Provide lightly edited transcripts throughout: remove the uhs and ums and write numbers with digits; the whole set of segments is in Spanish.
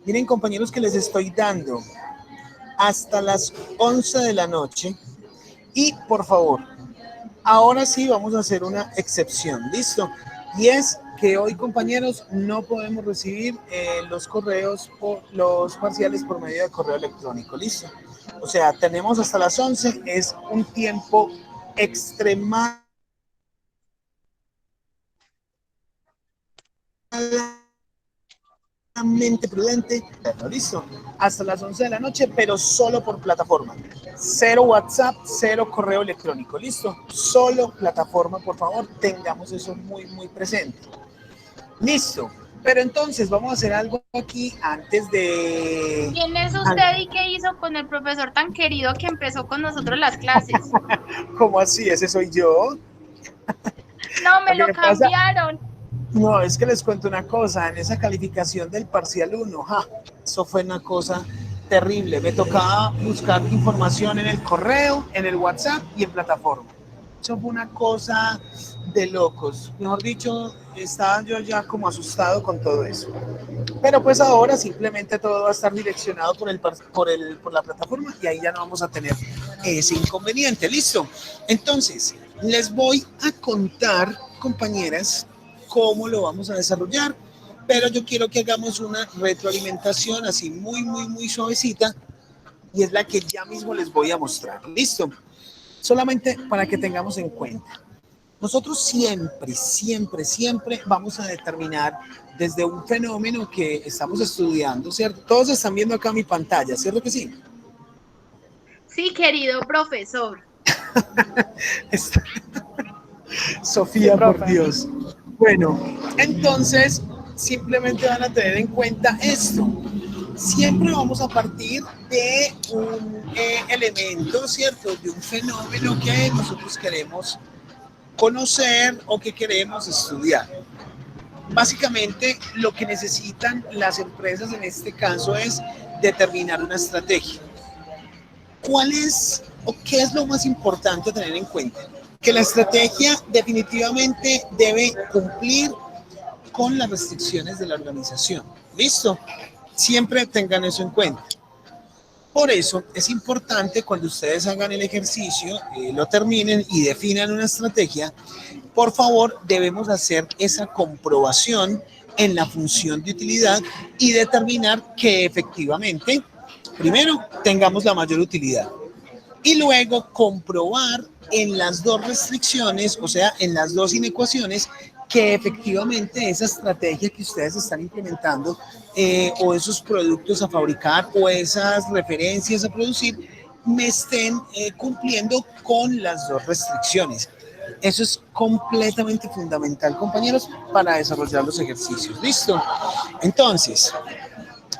Miren, compañeros, que les estoy dando hasta las 11 de la noche. Y por favor, ahora sí vamos a hacer una excepción, ¿listo? Y es que hoy, compañeros, no podemos recibir los correos o los parciales por medio de correo electrónico, ¿listo? O sea, tenemos hasta las 11, es un tiempo extremadamente prudente, listo, hasta las 11 de la noche, pero solo por plataforma. Cero WhatsApp, cero correo electrónico, listo, solo plataforma, por favor, tengamos eso muy, muy presente. Listo, pero entonces vamos a hacer algo aquí antes de... ¿Quién es usted y qué hizo con el profesor tan querido que empezó con nosotros las clases? ¿Cómo así? ¿Ese soy yo? No, Lo me que lo me pasa, cambiaron. no, es que les cuento una cosa, en esa calificación del parcial uno, eso fue una cosa terrible. Me tocaba buscar información en el correo, en el WhatsApp y en plataforma. Eso fue una cosa de locos. Mejor dicho, estaba yo ya como asustado con todo eso. Pero pues ahora simplemente todo va a estar direccionado por la plataforma y ahí ya no vamos a tener ese inconveniente. Listo. Entonces, les voy a contar, compañeras, cómo lo vamos a desarrollar, pero yo quiero que hagamos una retroalimentación así muy, muy, muy suavecita y es la que ya mismo les voy a mostrar. Listo. Solamente para que tengamos en cuenta. Nosotros siempre, siempre, siempre vamos a determinar desde un fenómeno que estamos estudiando, ¿cierto? Todos están viendo acá mi pantalla, ¿cierto que sí? Sí, querido profesor. Sí, Sofía, por profe. Dios. Bueno, entonces simplemente van a tener en cuenta esto. Siempre vamos a partir de un elemento, ¿cierto? De un fenómeno que nosotros queremos conocer o que queremos estudiar. Básicamente, lo que necesitan las empresas en este caso es determinar una estrategia. ¿Cuál es o qué es lo más importante a tener en cuenta? Que la estrategia definitivamente debe cumplir con las restricciones de la organización. ¿Listo? Siempre tengan eso en cuenta. Por eso es importante cuando ustedes hagan el ejercicio, lo terminen y definan una estrategia, por favor debemos hacer esa comprobación en la función de utilidad y determinar que efectivamente, primero, tengamos la mayor utilidad y luego comprobar en las dos restricciones, o sea, en las dos inecuaciones, que efectivamente esa estrategia que ustedes están implementando o esos productos a fabricar o esas referencias a producir me estén cumpliendo con las dos restricciones. Eso es completamente fundamental, compañeros, para desarrollar los ejercicios. ¿Listo? Entonces,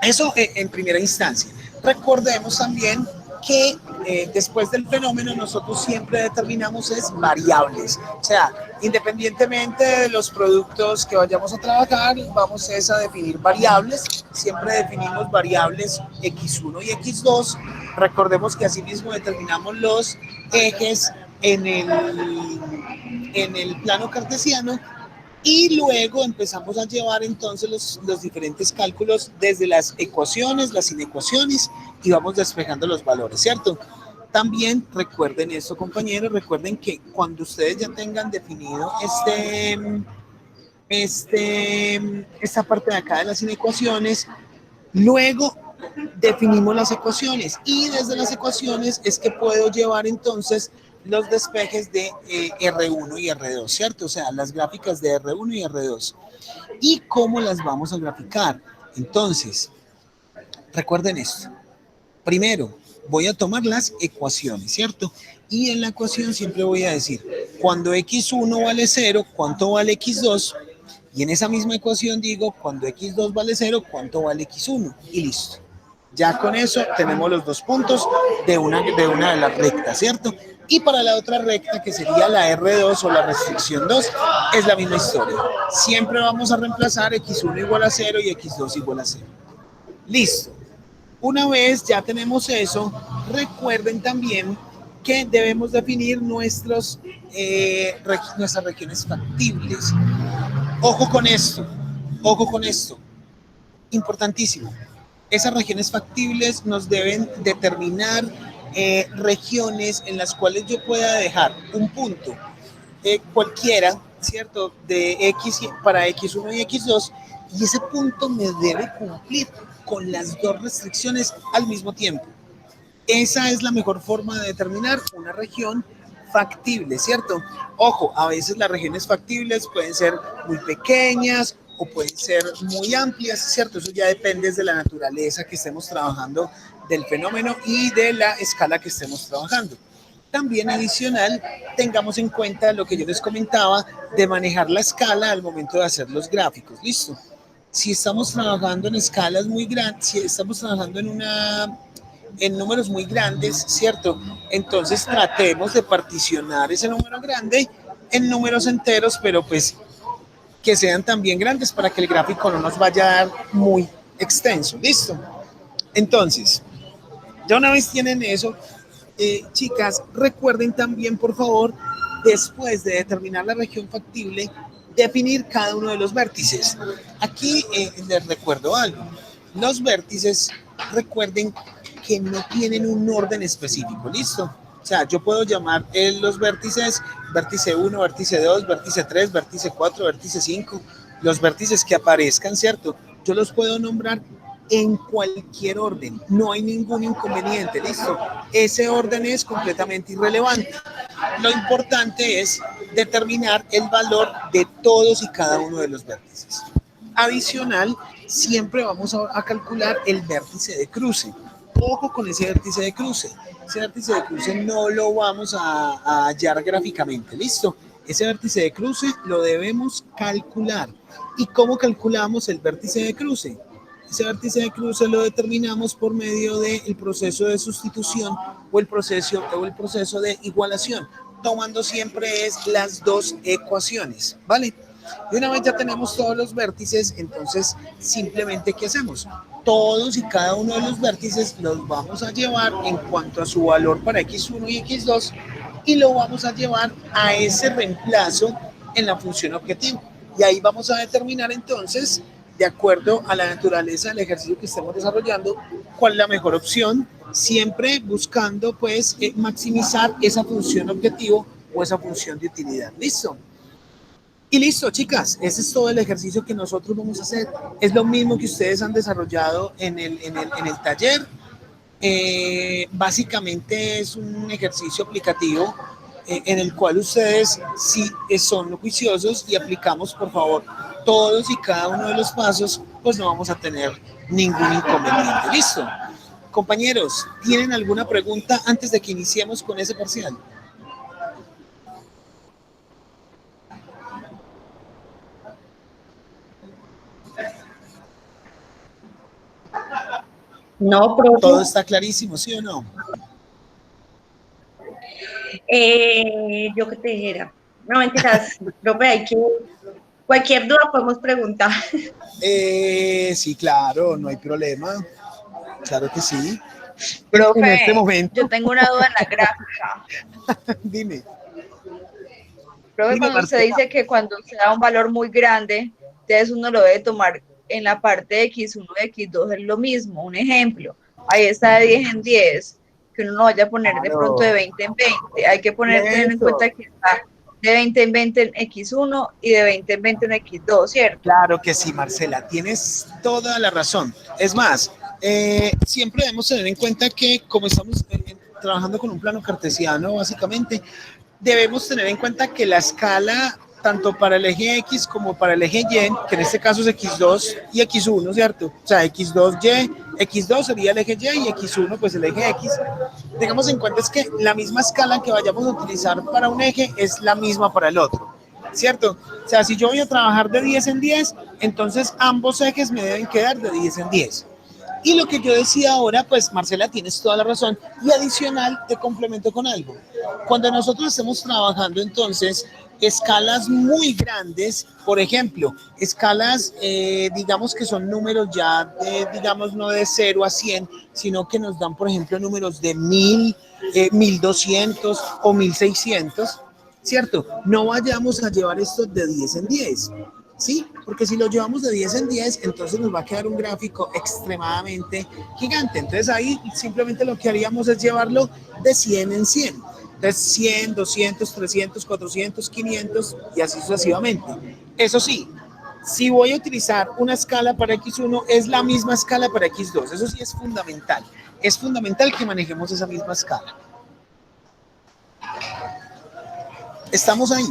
eso en primera instancia. Recordemos también que después del fenómeno nosotros siempre determinamos es variables. O sea, independientemente de los productos que vayamos a trabajar, vamos a definir variables. Siempre definimos variables X1 y X2. Recordemos que asimismo determinamos los ejes en el plano cartesiano y luego empezamos a llevar entonces los diferentes cálculos desde las ecuaciones, las inecuaciones y vamos despejando los valores, ¿cierto? También recuerden esto, compañeros, recuerden que cuando ustedes ya tengan definido esta parte de acá de las inecuaciones, luego definimos las ecuaciones y desde las ecuaciones es que puedo llevar entonces los despejes de R1 y R2, ¿cierto? O sea, las gráficas de R1 y R2. ¿Y cómo las vamos a graficar? Entonces, recuerden esto. Primero, voy a tomar las ecuaciones, ¿cierto? Y en la ecuación siempre voy a decir, cuando x1 vale 0, ¿cuánto vale x2? Y en esa misma ecuación digo, cuando x2 vale 0, ¿cuánto vale x1? Y listo. Ya con eso tenemos los dos puntos de una de las rectas, ¿cierto? Y para la otra recta, que sería la R2 o la restricción 2, es la misma historia. Siempre vamos a reemplazar x1 igual a 0 y x2 igual a 0. Listo. Una vez ya tenemos eso, recuerden también que debemos definir nuestras regiones factibles. Ojo con esto, ojo con esto, importantísimo. Esas regiones factibles nos deben determinar regiones en las cuales yo pueda dejar un punto cualquiera, ¿cierto? De X para X1 y X2, y ese punto me debe cumplir con las dos restricciones al mismo tiempo. Esa es la mejor forma de determinar una región factible, ¿cierto? Ojo, a veces las regiones factibles pueden ser muy pequeñas o pueden ser muy amplias, ¿cierto? Eso ya depende de la naturaleza que estemos trabajando del fenómeno y de la escala que estemos trabajando. También adicional, tengamos en cuenta lo que yo les comentaba de manejar la escala al momento de hacer los gráficos, ¿listo? Si estamos trabajando en escalas muy grandes, si estamos trabajando en números muy grandes, ¿cierto? Entonces tratemos de particionar ese número grande en números enteros, pero pues que sean también grandes para que el gráfico no nos vaya a dar muy extenso, ¿listo? Entonces, ya una vez tienen eso, chicas, recuerden también, por favor, después de determinar la región factible, definir cada uno de los vértices. Aquí les recuerdo algo. Los vértices, recuerden que no tienen un orden específico, ¿listo? O sea, yo puedo llamar los vértices, vértice 1, vértice 2, vértice 3, vértice 4, vértice 5, los vértices que aparezcan, ¿cierto? Yo los puedo nombrar en cualquier orden, no hay ningún inconveniente, ¿listo? Ese orden es completamente irrelevante. Lo importante es determinar el valor de todos y cada uno de los vértices. Adicional, siempre vamos a calcular el vértice de cruce. Ojo con ese vértice de cruce. Ese vértice de cruce no lo vamos a hallar gráficamente, ¿listo? Ese vértice de cruce lo debemos calcular. ¿Y cómo calculamos el vértice de cruce? Ese vértice de cruce lo determinamos por medio del proceso de sustitución o el proceso de igualación, tomando siempre las dos ecuaciones, ¿vale? Y una vez ya tenemos todos los vértices, entonces simplemente ¿qué hacemos? Todos y cada uno de los vértices los vamos a llevar en cuanto a su valor para X1 y X2 y lo vamos a llevar a ese reemplazo en la función objetivo. Y ahí vamos a determinar entonces, de acuerdo a la naturaleza del ejercicio que estemos desarrollando, cuál es la mejor opción, siempre buscando pues maximizar esa función objetivo o esa función de utilidad. ¿Listo? Y listo, chicas, ese es todo el ejercicio que nosotros vamos a hacer. Es lo mismo que ustedes han desarrollado en el taller. Básicamente es un ejercicio aplicativo en el cual ustedes, si son juiciosos y aplicamos, por favor, todos y cada uno de los pasos, pues no vamos a tener ningún inconveniente. ¿Listo? Compañeros, ¿tienen alguna pregunta antes de que iniciemos con ese parcial? No, profe. ¿Todo está clarísimo, sí o no? Yo que te dijera. No, mentiras, profe, cualquier duda podemos preguntar. Sí, claro, no hay problema. Claro que sí. Profe, En este momento. yo tengo una duda en la gráfica. Dime. Profe, Dime, cuando usted Marcela. dice que cuando se da un valor muy grande, entonces uno lo debe tomar en la parte de X1 y X2 es lo mismo. Un ejemplo, ahí está de 10 en 10, que uno no vaya a poner de pronto de 20 en 20. Hay que tener en cuenta que está de 20 en 20 en X1 y de 20 en 20 en X2, ¿cierto? Claro que sí, Marcela, tienes toda la razón. Es más, siempre debemos tener en cuenta que como estamos trabajando con un plano cartesiano, básicamente, debemos tener en cuenta que la escala, tanto para el eje X como para el eje Y, que en este caso es X2 y X1, ¿cierto? O sea, X2Y, X2 sería el eje Y y X1 pues el eje X. Tengamos en cuenta es que la misma escala que vayamos a utilizar para un eje es la misma para el otro, ¿cierto? O sea, si yo voy a trabajar de 10 en 10, entonces ambos ejes me deben quedar de 10 en 10. Y lo que yo decía ahora, pues Marcela, tienes toda la razón. Y adicional, te complemento con algo. Cuando nosotros estemos trabajando entonces escalas muy grandes, por ejemplo, escalas, digamos que son números ya, digamos, no de 0 a 100, sino que nos dan, por ejemplo, números de 1000, 1200 o 1600, ¿cierto? No vayamos a llevar esto de 10 en 10, ¿sí? Porque si lo llevamos de 10 en 10, entonces nos va a quedar un gráfico extremadamente gigante. Entonces ahí simplemente lo que haríamos es llevarlo de 100 en 100. Entonces 100, 200, 300, 400, 500 y así sucesivamente. Eso sí, si voy a utilizar una escala para X1, es la misma escala para X2. Eso sí es fundamental. Es fundamental que manejemos esa misma escala. Estamos ahí.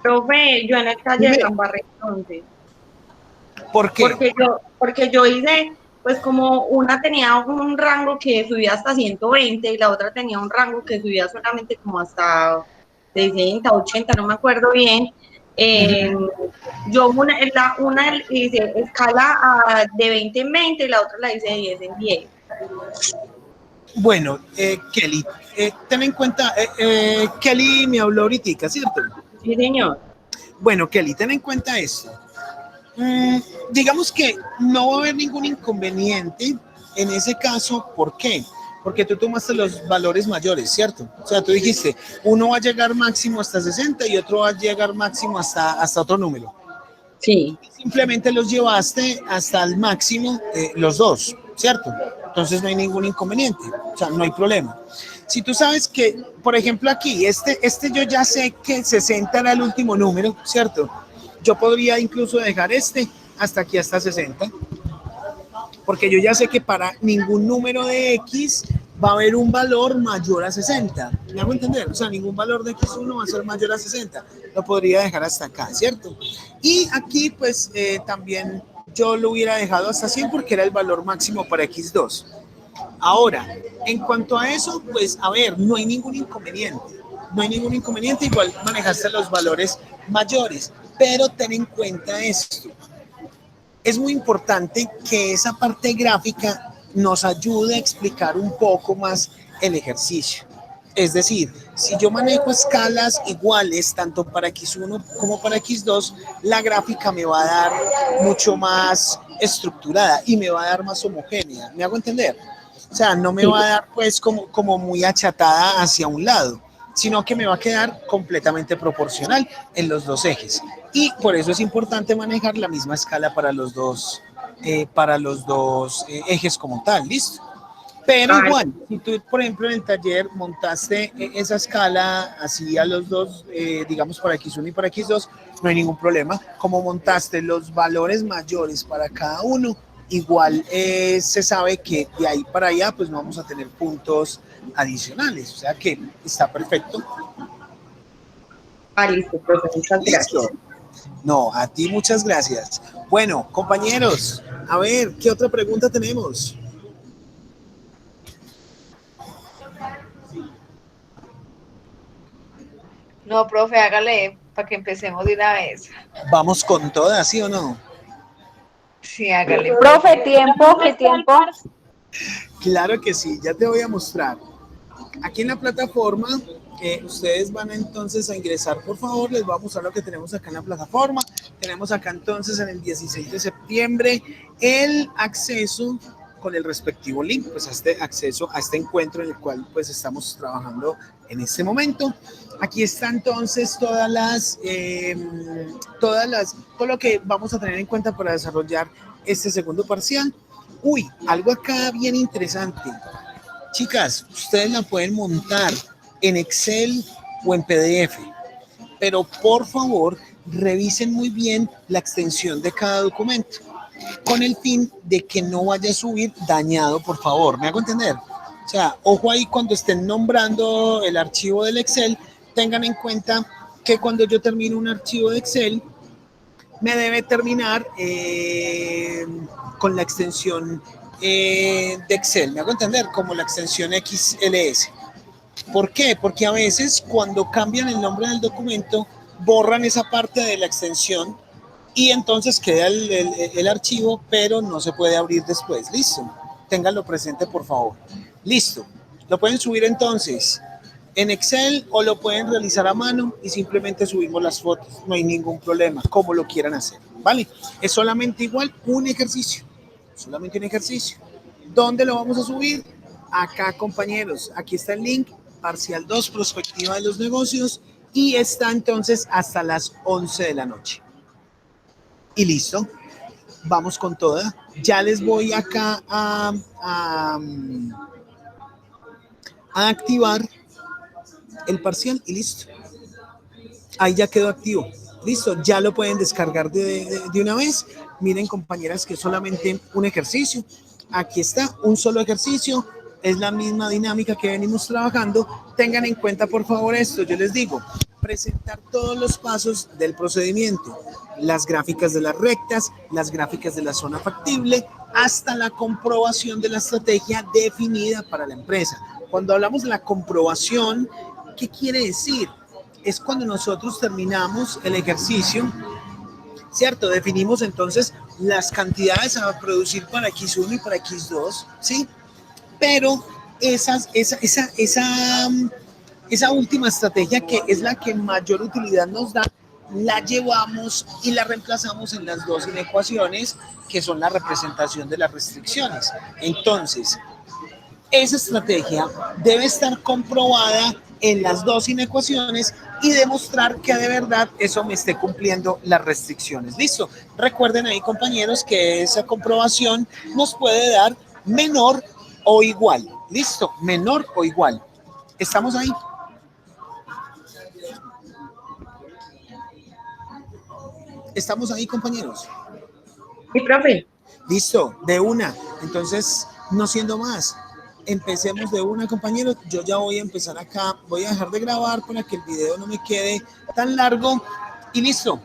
Profe, yo en el taller Dime. la embarré entonces. ¿Por qué? Porque yo hice, pues como una tenía un rango que subía hasta 120 y la otra tenía un rango que subía solamente como hasta 60, 80, no me acuerdo bien. Yo una hice escala de 20 en 20 y la otra la hice de 10 en 10. Bueno, Kelly, ten en cuenta, Kelly me habló ahorita, ¿cierto? Sí, señor. Bueno, Kelly, ten en cuenta esto. Digamos que no va a haber ningún inconveniente en ese caso. ¿Por qué? Porque tú tomaste los valores mayores, ¿cierto? O sea, tú dijiste, uno va a llegar máximo hasta 60 y otro va a llegar máximo hasta otro número. Sí. Simplemente los llevaste hasta el máximo, los dos, ¿cierto? Entonces no hay ningún inconveniente, o sea, no hay problema. Si tú sabes que, por ejemplo, aquí, este yo ya sé que 60 era el último número, ¿cierto? Yo podría incluso dejar este hasta aquí, hasta 60, porque yo ya sé que para ningún número de X va a haber un valor mayor a 60. ¿Me hago entender? O sea, ningún valor de X1 va a ser mayor a 60. Lo podría dejar hasta acá, ¿cierto? Y aquí, pues, también yo lo hubiera dejado hasta 100 porque era el valor máximo para X2. Ahora, en cuanto a eso, pues, a ver, no hay ningún inconveniente. No hay ningún inconveniente, igual manejaste los valores mayores. Pero ten en cuenta esto. Es muy importante que esa parte gráfica nos ayude a explicar un poco más el ejercicio. Es decir, si yo manejo escalas iguales tanto para X1 como para X2, la gráfica me va a dar mucho más estructurada y me va a dar más homogénea. ¿Me hago entender? O sea, no me va a dar pues como muy achatada hacia un lado, sino que me va a quedar completamente proporcional en los dos ejes. Y por eso es importante manejar la misma escala para los dos ejes como tal, ¿listo? Pero igual, si tú, por ejemplo, en el taller montaste esa escala así a los dos, digamos para X1 y para X2, no hay ningún problema. Como montaste los valores mayores para cada uno, igual se sabe que de ahí para allá pues no vamos a tener puntos adicionales, o sea que está perfecto. Listo, profe, muchas gracias. ¿Listo? No, a ti muchas gracias. Bueno, compañeros, a ver, ¿qué otra pregunta tenemos? No, profe, hágale para que empecemos de una vez. Vamos con todas, ¿sí o no? Sí, hágale. Profe, tiempo, ¿qué tiempo? Claro que sí, ya te voy a mostrar. Aquí en la plataforma, ustedes van entonces a ingresar, por favor, les voy a mostrar lo que tenemos acá en la plataforma. Tenemos acá entonces en el 16 de septiembre el acceso con el respectivo link, pues a este acceso a este encuentro en el cual pues estamos trabajando en este momento. Aquí está entonces todo lo que vamos a tener en cuenta para desarrollar este segundo parcial. Uy, algo acá bien interesante. Chicas, ustedes la pueden montar en Excel o en PDF, pero por favor revisen muy bien la extensión de cada documento con el fin de que no vaya a subir dañado, por favor. ¿Me hago entender? O sea, ojo ahí cuando estén nombrando el archivo del Excel, tengan en cuenta que cuando yo termino un archivo de Excel, me debe terminar con la extensión de Excel. ¿Me hago entender? Como la extensión XLS. ¿Por qué? Porque a veces cuando cambian el nombre del documento, borran esa parte de la extensión y entonces queda el archivo, pero no se puede abrir después. Listo. Ténganlo presente, por favor. Listo. Lo pueden subir entonces en Excel o lo pueden realizar a mano y simplemente subimos las fotos. No hay ningún problema, como lo quieran hacer. ¿Vale? Es solamente igual un ejercicio. Solamente un ejercicio. ¿Dónde lo vamos a subir? Acá, compañeros. Aquí está el link. Parcial 2, Prospectiva de los Negocios. Y está entonces hasta las 11 de la noche. Y listo. Vamos con toda. Ya les voy acá a activar el parcial y listo. Ahí ya quedó activo. Listo, ya lo pueden descargar de una vez. Miren, compañeras, que es solamente un ejercicio. Aquí está, un solo ejercicio. Es la misma dinámica que venimos trabajando. Tengan en cuenta, por favor, esto. Yo les digo, presentar todos los pasos del procedimiento. Las gráficas de las rectas, las gráficas de la zona factible, hasta la comprobación de la estrategia definida para la empresa. Cuando hablamos de la comprobación, ¿qué quiere decir? Es cuando nosotros terminamos el ejercicio, ¿cierto? Definimos entonces las cantidades a producir para X1 y para X2, ¿sí? Pero esa última estrategia, que es la que mayor utilidad nos da, la llevamos y la reemplazamos en las dos inecuaciones, que son la representación de las restricciones. Entonces, esa estrategia debe estar comprobada en las dos inecuaciones y demostrar que de verdad eso me esté cumpliendo las restricciones. ¿Listo? Recuerden ahí, compañeros, que esa comprobación nos puede dar menor o igual. ¿Listo? Menor o igual. ¿Estamos ahí? ¿Estamos ahí, compañeros? Sí, profe. Listo, de una. Entonces, no siendo más, empecemos de una, compañeros. Yo ya voy a empezar acá. Voy a dejar de grabar para que el video no me quede tan largo. Y listo.